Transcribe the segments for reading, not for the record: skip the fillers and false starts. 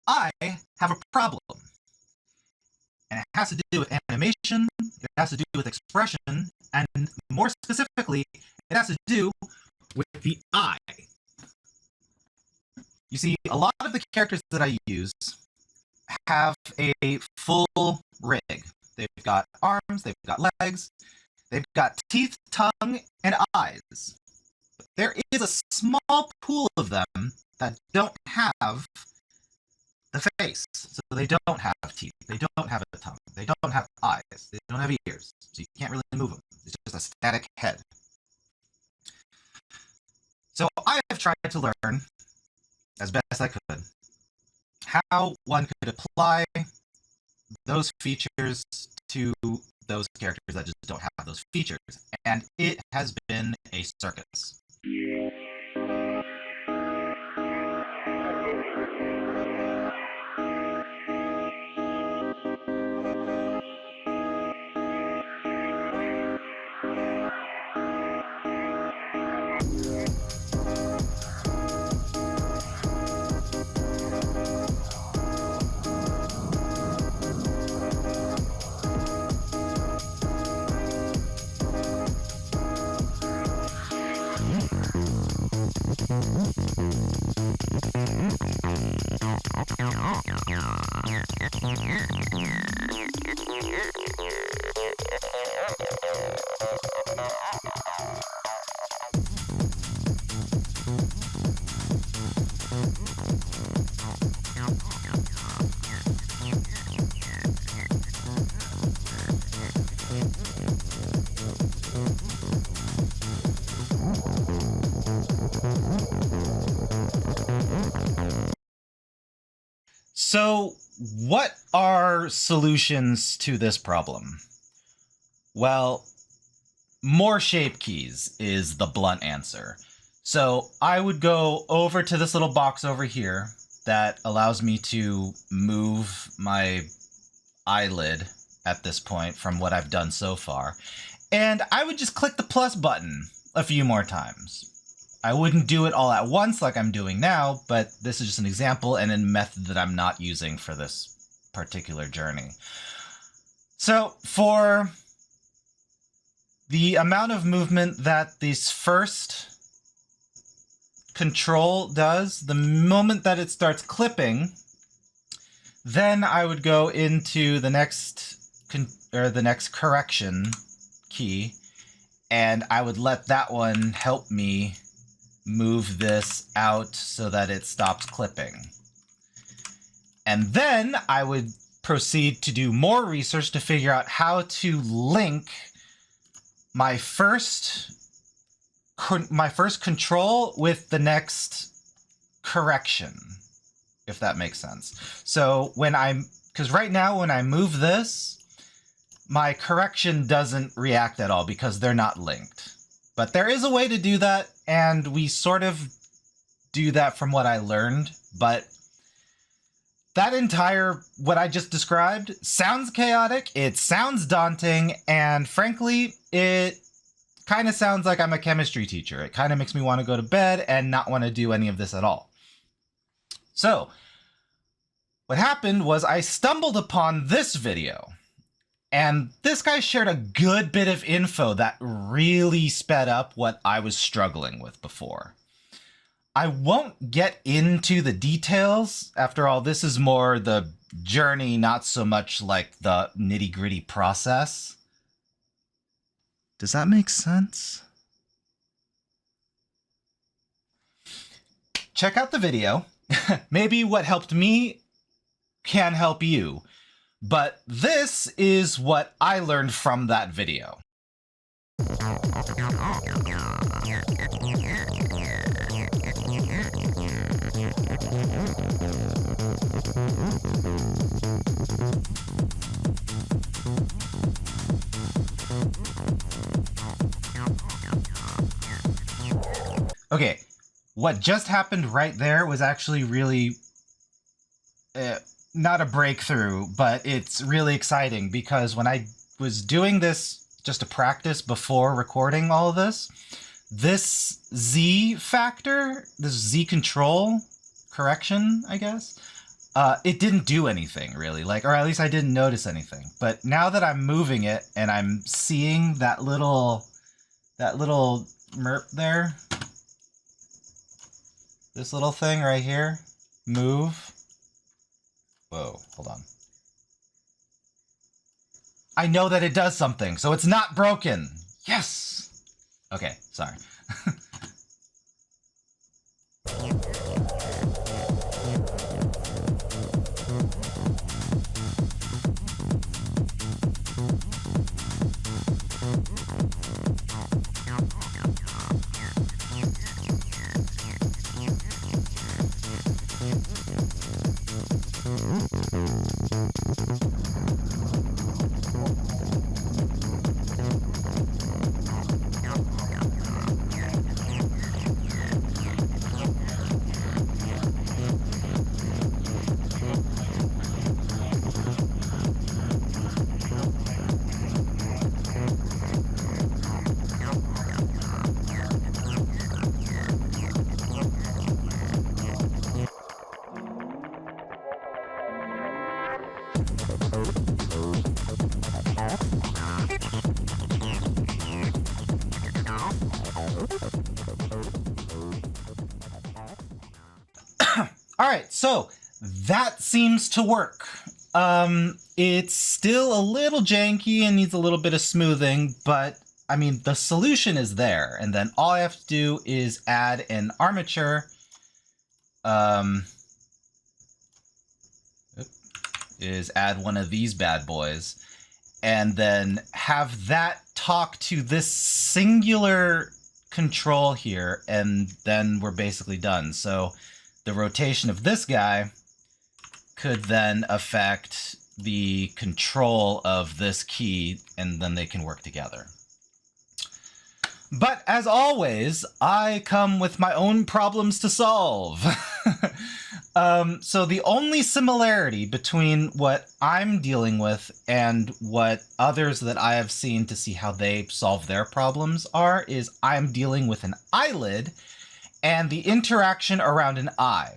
I have a problem. And it has to do with animation, it has to do with expression, and more specifically, it has to do with the eye. You see, a lot of the characters that I use have a full rig. They've got arms, they've got legs, they've got teeth, tongue, and eyes. But there is a small pool of them that don't have the face. So they don't have teeth, they don't have a tongue, they don't have eyes, they don't have ears, so you can't really move them. It's just a static head. So I have tried to learn, as best I could, how one could apply those features to those characters that just don't have those features, and it has been a circus. So, what are solutions to this problem? Well, more shape keys is the blunt answer. So I would go over to this little box over here that allows me to move my eyelid at this point from what I've done so far. And I would just click the plus button a few more times. I wouldn't do it all at once like I'm doing now, but this is just an example and a method that I'm not using for this particular journey. So for the amount of movement that this first control does, the moment that it starts clipping, then I would go into the next correction key, and I would let that one help me move this out so that it stops clipping. And then I would proceed to do more research to figure out how to link my first control with the next correction, if that makes sense. So because right now when I move this, my correction doesn't react at all because they're not linked. But there is a way to do that, and we sort of do that from what I learned, but that what I just described sounds chaotic, it sounds daunting, and frankly, it kind of sounds like I'm a chemistry teacher. It kind of makes me want to go to bed and not want to do any of this at all. So, what happened was I stumbled upon this video. And this guy shared a good bit of info that really sped up what I was struggling with before. I won't get into the details. After all, this is more the journey, not so much like the nitty-gritty process. Does that make sense? Check out the video. Maybe what helped me can help you. But this is what I learned from that video. Okay, what just happened right there was actually really not a breakthrough, but it's really exciting because when I was doing this just to practice before recording all of this, this Z factor, this Z control correction, I guess, it didn't do anything really, like, or at least I didn't notice anything. But now that I'm moving it and I'm seeing that little merp there, this little thing right here, move. Whoa, hold on. I know that it does something, so it's not broken. Yes. Okay, sorry. All right, so that seems to work. It's still a little janky and needs a little bit of smoothing, but I mean, the solution is there. And then all I have to do is add an armature. Is add one of these bad boys and then have that talk to this singular control here, and then we're basically done. So the rotation of this guy could then affect the control of this key, and then they can work together. But as always, I come with my own problems to solve. So the only similarity between what I'm dealing with and what others that I have seen to see how they solve their problems is I'm dealing with an eyelid and the interaction around an eye.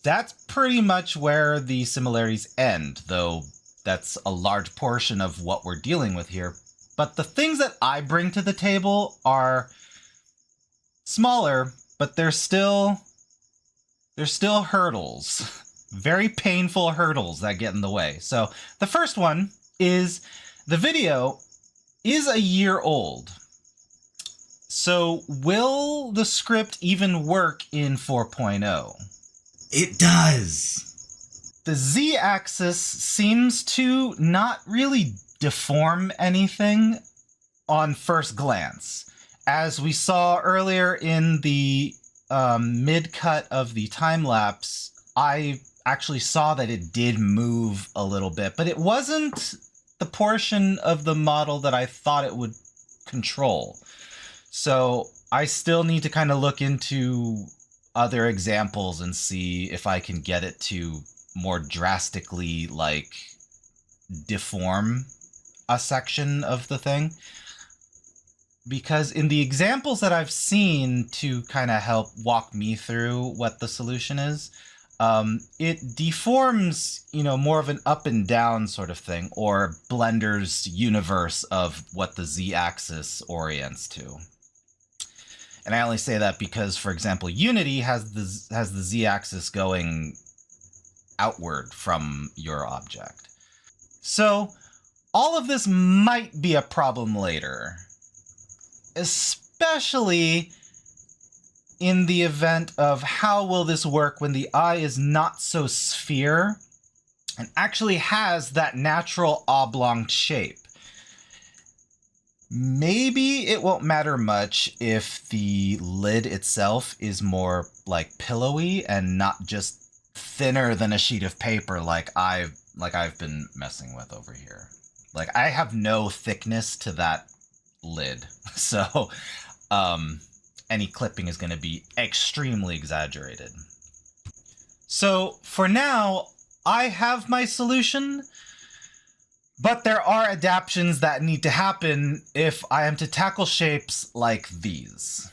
That's pretty much where the similarities end, though that's a large portion of what we're dealing with here. But the things that I bring to the table are smaller, but they're still hurdles. Very painful hurdles that get in the way. So the first one is the video is a year old. So will the script even work in 4.0? It does. The z-axis seems to not really deform anything on first glance. As we saw earlier in the mid-cut of the time-lapse, I actually saw that it did move a little bit, but it wasn't the portion of the model that I thought it would control. So I still need to kind of look into other examples and see if I can get it to more drastically, like, deform a section of the thing. Because in the examples that I've seen to kind of help walk me through what the solution is, it deforms, more of an up and down sort of thing, or Blender's universe of what the z-axis orients to. And I only say that because, for example, Unity has the z-axis going outward from your object. So all of this might be a problem later, especially in the event of how will this work when the eye is not so sphere and actually has that natural oblong shape. Maybe it won't matter much if the lid itself is more like pillowy and not just thinner than a sheet of paper like I've been messing with over here. Like, I have no thickness to that lid. So any clipping is going to be extremely exaggerated. So for now, I have my solution. But there are adaptations that need to happen if I am to tackle shapes like these.